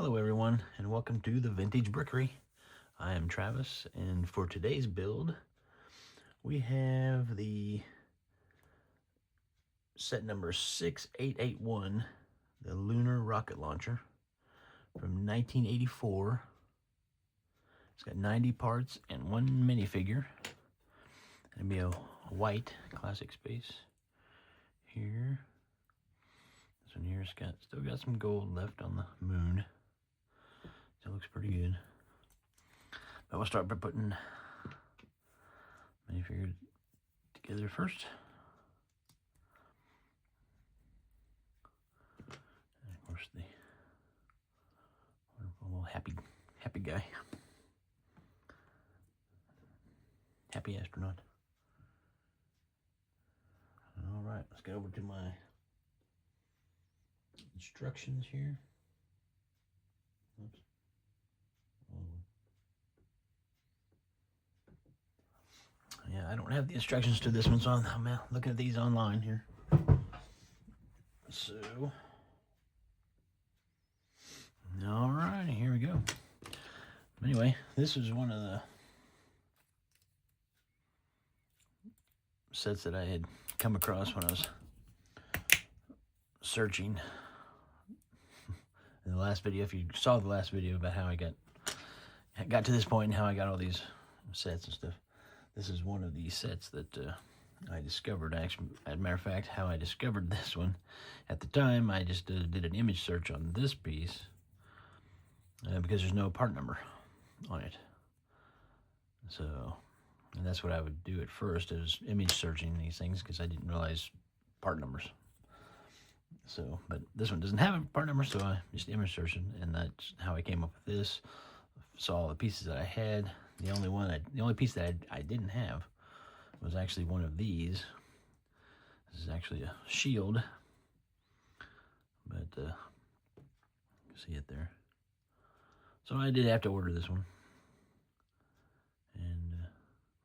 Hello everyone, and welcome to the Vintage Brickery. I am Travis, and for today's build, we have the set number 6881, the Lunar rocket launcher from 1984. It's got 90 parts and one minifigure. It'll be a white classic space here. This one here's still got some gold left on the moon. It looks pretty good. But we'll start by putting minifigure together first. And of course the wonderful little happy guy. Happy astronaut. Alright, let's get over to my instructions here. Oops. Yeah, I don't have the instructions to this one, so I'm looking at these online here. So, all right, here we go. Anyway, this is one of the sets that I had come across when I was searching in the last video. If you saw the last video about how I got to this point and how I got all these sets and stuff. This is one of these sets that I discovered. Actually, as a matter of fact, how I discovered this one. At the time, I just did an image search on this piece because there's no part number on it. So, and that's what I would do at first, is image searching these things, because I didn't realize part numbers. So, but this one doesn't have a part number, so I just image searching, and that's how I came up with this. Saw all the pieces that I had. The only piece that I didn't have was actually one of these. This is actually a shield, but you see it there. So I did have to order this one, and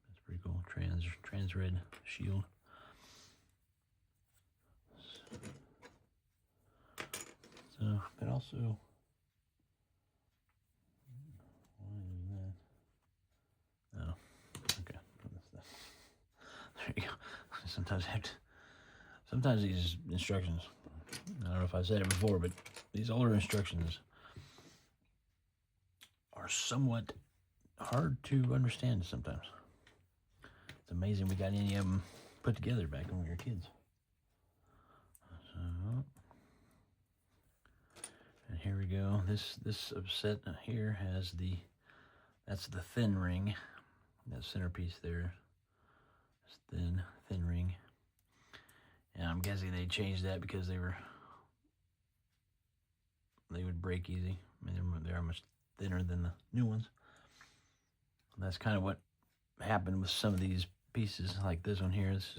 that's pretty cool. Trans red shield. So, but also. There you go. Sometimes these instructions, I don't know if I've said it before, but these older instructions are somewhat hard to understand sometimes. It's amazing we got any of them put together back when we were kids. So, and here we go. This set here has that's the thin ring, that centerpiece there. Thin ring, and I'm guessing they changed that because they would break easy. I mean, they are much thinner than the new ones. And that's kind of what happened with some of these pieces, like this one here. This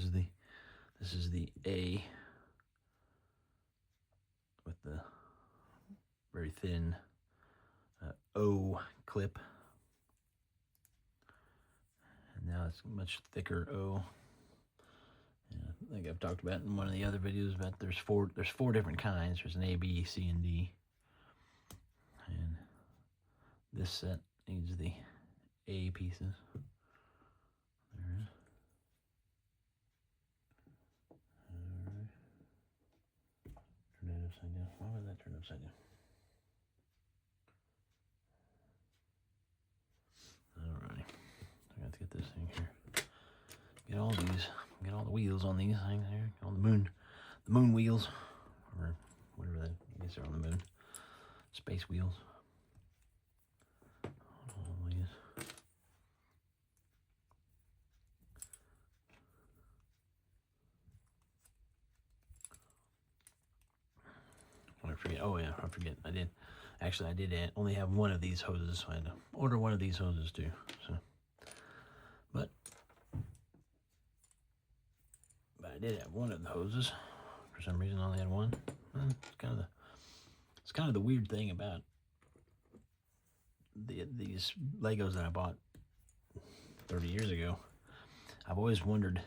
is the A with the very thin O clip. Now it's much thicker O. Yeah, I think I've talked about in one of the other videos about there's four different kinds. There's an A, B, C, and D. And this set needs the A pieces. There it is. Alright. Turn that upside down. Why would that turn upside down? Alrighty. I got to get this thing here. Get all the wheels on these things here. All the moon wheels, or whatever that. I guess they're on the moon. Space wheels. All these. I forget. Oh yeah, I forget. I did only have one of these hoses, so I had to order one of these hoses too. So, but I did have one of the hoses. For some reason, I only had one. It's kind of the weird thing about these Legos that I bought 30 years ago. I've always wondered,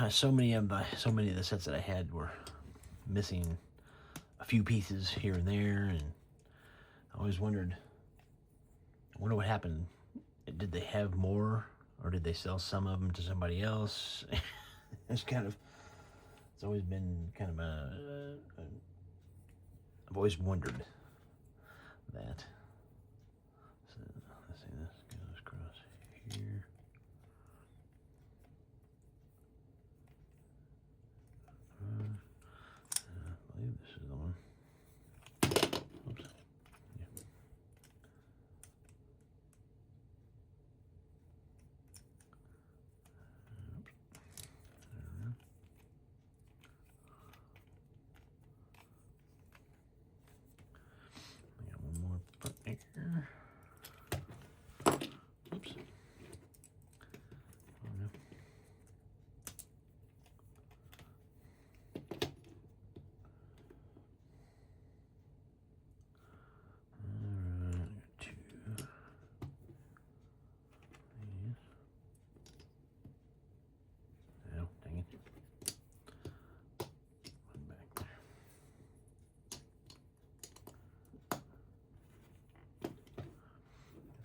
so many of the sets that I had were missing a few pieces here and there, and I always wondered, I wonder what happened. Did they have more, or did they sell some of them to somebody else? It's always been kind of I've always wondered that. So let's see, this goes across here. I believe this is the one. Oops. Yeah. I got one more front here. Oops. Oh, no. Alright, two. These. Oh, dang it. One back there.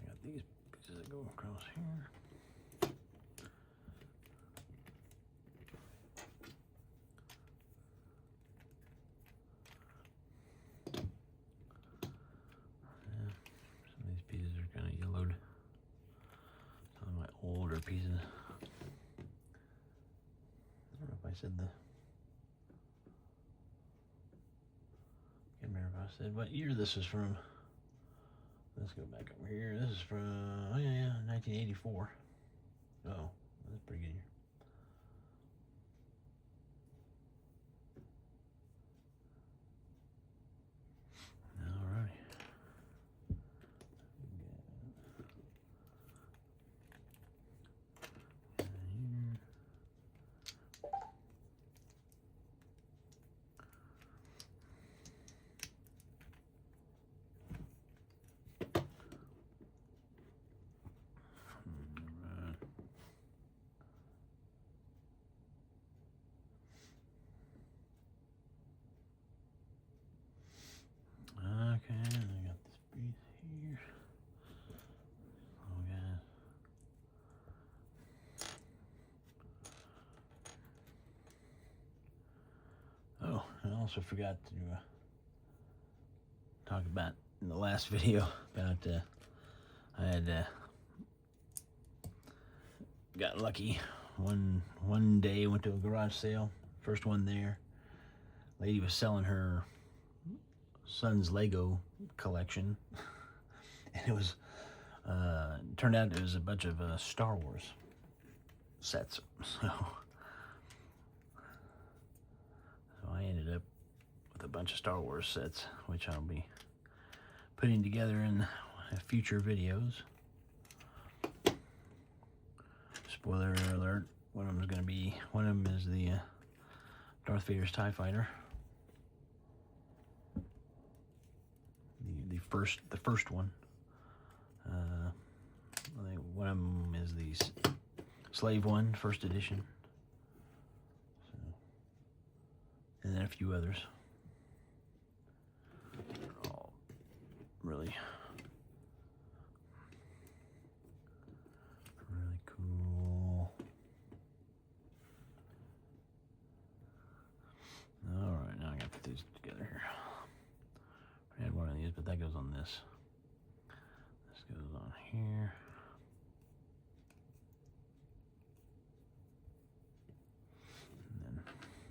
I got these pieces that go across here. Some of these pieces are kind of yellowed. Some of my older pieces. I don't know if I said can't remember if I said what year this is from. Let's go back over here. This is from, oh yeah, 1984. Oh, that's a pretty good year. Alrighty. Okay, and I got this piece here. Oh, God. Oh, I also forgot to talk about in the last video about I had got lucky. One day went to a garage sale, first one there. Lady was selling her son's Lego collection, and it was turned out it was a bunch of Star Wars sets. So I ended up with a bunch of Star Wars sets, which I'll be putting together in future videos. Spoiler alert, one of them is the Darth Vader's TIE Fighter. The first one. I think one of them is the Slave one, first edition. So, and then a few others. They're all really cool. Alright, now I gotta put these together here. I had one of these, but that goes on this. This goes on here. And then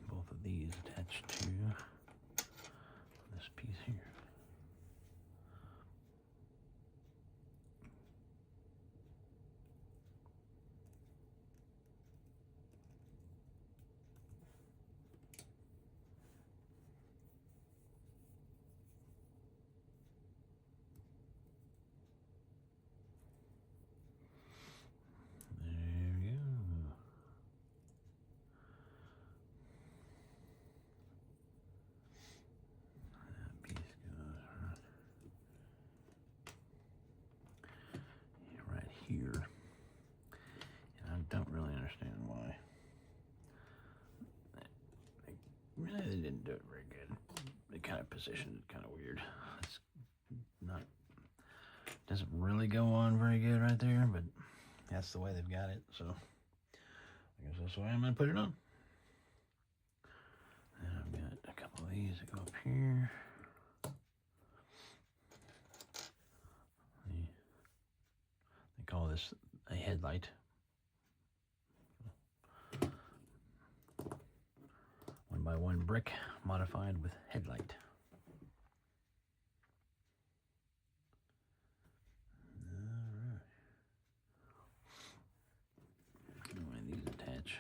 both of these attached to this piece here. Here, and I don't really understand why. They didn't do it very good, kind of positioned it kind of weird. It's not, doesn't really go on very good right there, but that's the way they've got it, so I guess that's the way I'm gonna put it on. And I've got a couple of these that go up here. They call this a headlight. 1x1 brick modified with headlight. Alright. Anyway, these attach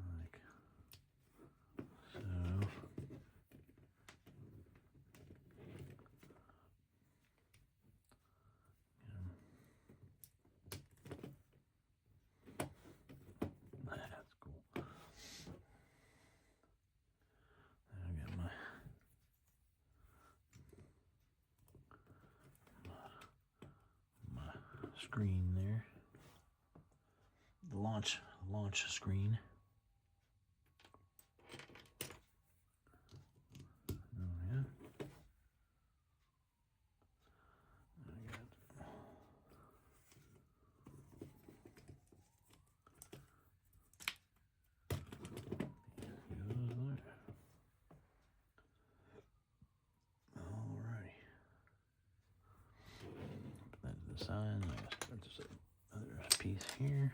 like so. That's cool. I got my screen there. The launch screen. Oh yeah. Alrighty. Put that to the side. I gotta start this other piece here.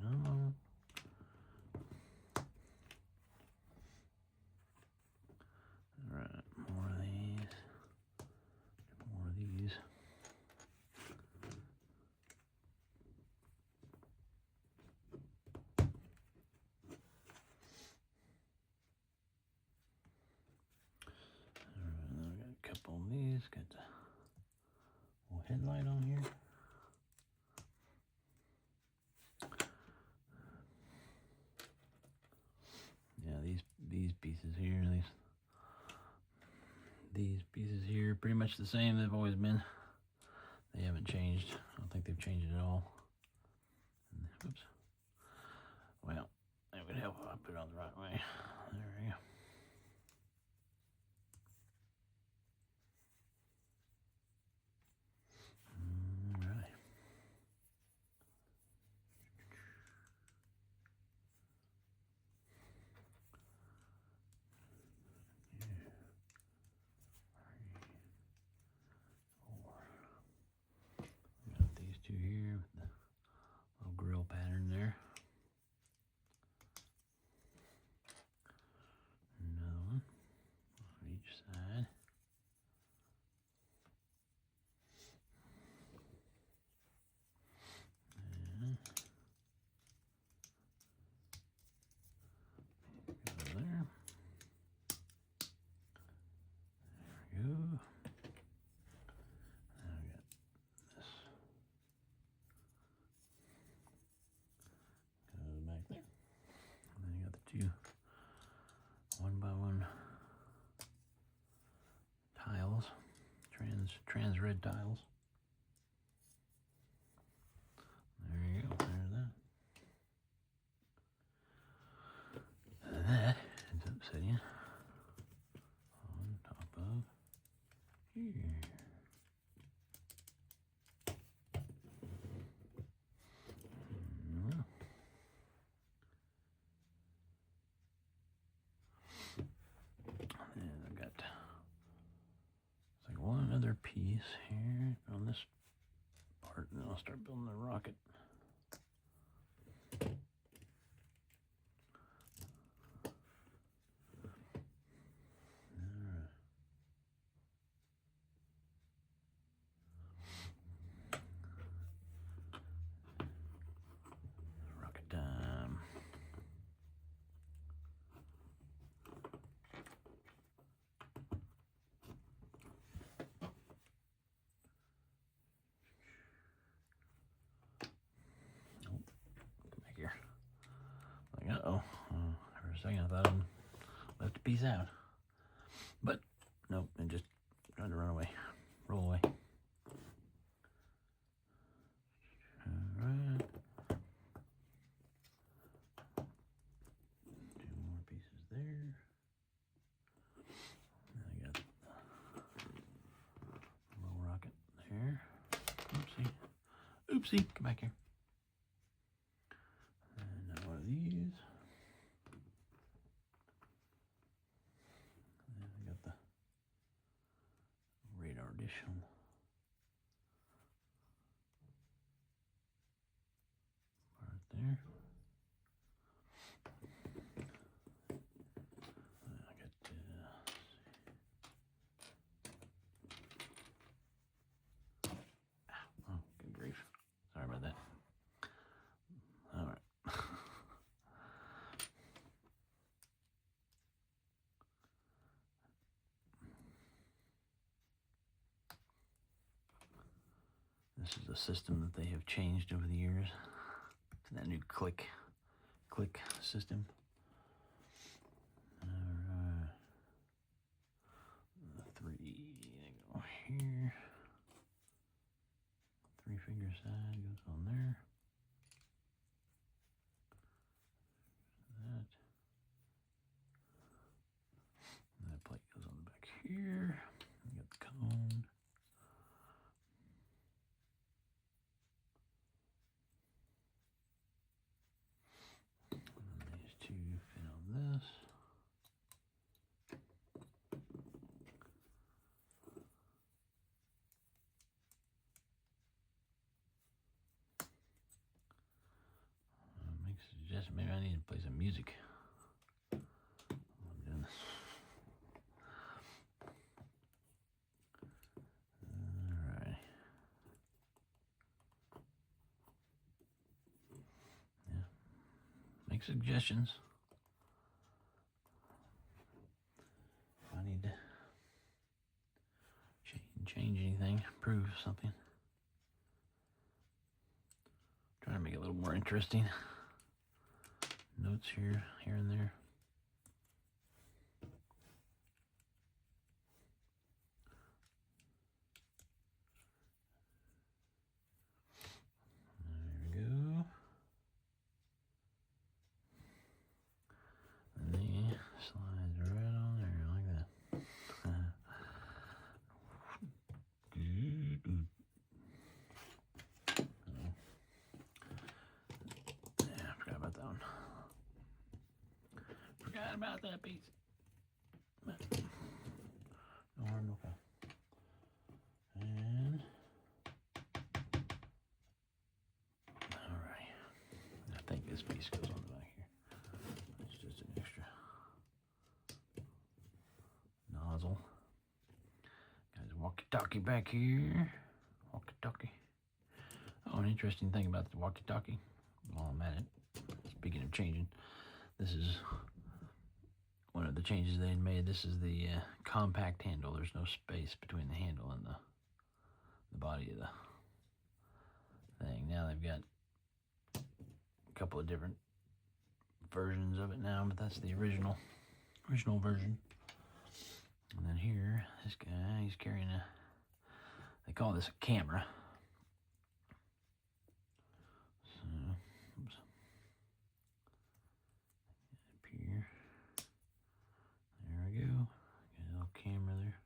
Come on. Alright, more of these. More of these. Alright, now I got a couple of these. Got the little headlight on here. Yeah, these pieces here, these pieces here, pretty much the same. They've always been. They haven't changed. I don't think they've changed at all. Oops. Well, it would help if I put it on the right way. There we go. All right. Got these two here with the little grill pattern there. Another one on each side. And go there. There we go. Now we got this. Goes back there. And then you got the two 1x1 tiles, trans red tiles. There you go. There's that. And that ends up sitting on top of here. And I've got it's like one other piece here on this part, and then I'll start building the rocket. Rocket time. Come back here. Like, uh-oh. For a second I thought I left a piece out. Oopsie, come back here. And now one of these. And I got the radar dish on right there. I got oh, good grief. Sorry about that. All right. This is a system that they have changed over the years to that new click system. Alright. The 3 they go here. 3-finger side goes on there. That. And that plate goes on the back here. You got the cone. And these two fit on this. Makes a suggestion. Maybe I need to play some music. I'm doing this. Alright. Yeah. Make suggestions. If I need to change anything, prove something. Trying to make it a little more interesting. Notes here and there. There we go. And then slides right on there like that. Yeah, I forgot about that one. Forgot about that piece. No harm, no foul. And alright. I think this piece goes on the back here. It's just an extra nozzle. Got his walkie-talkie back here. Walkie-talkie. Oh, an interesting thing about the walkie-talkie while I'm at it. Speaking of changing, this is one of the changes they made. This is the compact handle. There's no space between the handle and the body of the thing. Now they've got a couple of different versions of it now, but that's the original version. And then here, this guy, he's carrying they call this a camera. So, oops. Up here. There we go. Got a little camera there.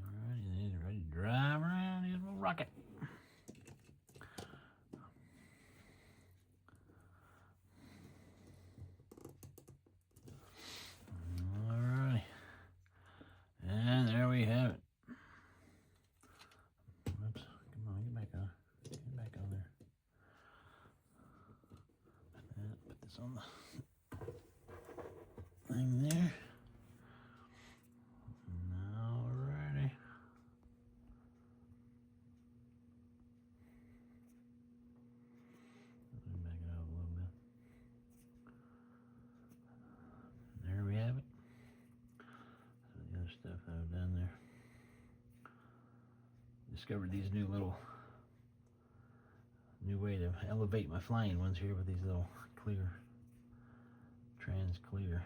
Alright, he's ready to drive around his little rocket. Alright. And there we have it. Oops. Come on, get back on. Get back on there. Put this on the thing there. Alrighty. Let me back it up a little bit. There we have it. So the other stuff that I've done there. Discovered these new way to elevate my flying ones here with these little trans clear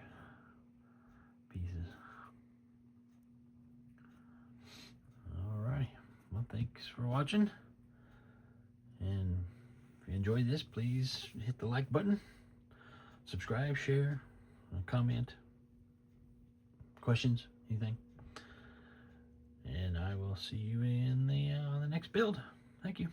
pieces. Alrighty, well, thanks for watching, and if you enjoyed this, please hit the like button, subscribe, share, comment, questions, anything, and I will see you in the next next build. Thank you.